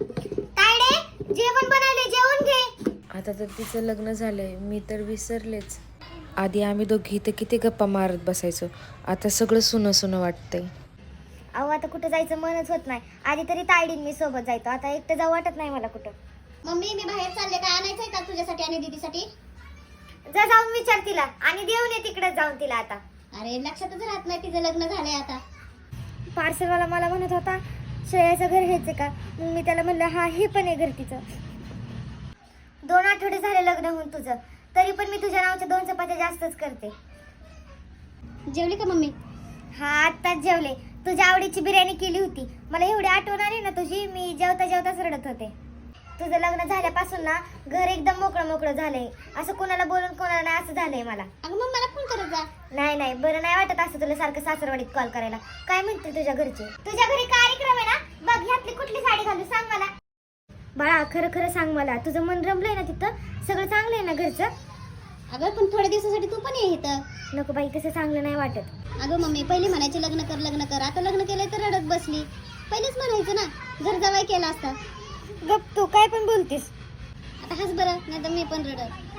तायडे, जेवण बनवले, जेवण घे. आता तर तिचं लग्न झालंय, मी तर विसरलेच. आधी आम्ही दोघी इथं किती गप्पा मारत बसायचो, आता सगळं सुनं सुनं वाटतंय. अहो आता कुठं जायचं मनच होत नाही. आधी तरी तायडीन मी सोबत जायचो, आता एकटं जाऊ वाटत नाही मला कुठं. मम्मी मी बाहेर चालले, काय आणायचंय का तुझ्यासाठी आणि दीदीसाठी? जा जाऊन विचार तिला आणि देऊन ये तिकडे जाऊन तिला आता. अरे लक्षातच राहत नाही तिचं लग्न झालंय आता. पार्सलवाला मला म्हणत होता श्रेयाचं घर घ्यायचं का, मग मी त्याला म्हणलं हा हे पण आहे घर तिचं. 2 आठवडे झाले लग्न होऊन तुझं, तरी पण मी तुझ्या नावाच्या 2 चपात्या जास्तच करते. जेवली का मम्मी? हा आत्ताच जेवले. तुझ्या आवडीची बिर्याणी केली होती. मला एवढी आठवण आली ना तुझी, मी जेवता जेवताच रडत होते. तुझं लग्न झाल्यापासून ना घर एकदम मोकळं मोकळं झालंय. असं कोणाला बोलून कोणाला नाही असं झालंय मला. अगं मग मला फोन करत जा. नाही बरं नाही वाटत असं तुला सारखं सासरवाडीत कॉल करायला. काय म्हणते तुझ्या घरचे? तुझ्या घरी कार्यक्रम आहे ना, बघ ह्यातली कुठली साडी घालू सांग मला. बाळा खरं खरं सांग मला, तुझं मन रमलंय ना तिथं? सगळं चांगलं आहे ना घरचं? अगं पण थोड्या दिवसासाठी तू पण ये इथं. नको बाई, तसं चांगलं नाही वाटत. अगं मम्मी पहिले म्हणायचे लग्न कर, आता लग्न केलंय तर रडत बसली. पहिलेच म्हणायचं ना, घर जवळ केला असता. गप तू काय पण बोलतीस. आता हस बरं, नाही तर मी पण रडत.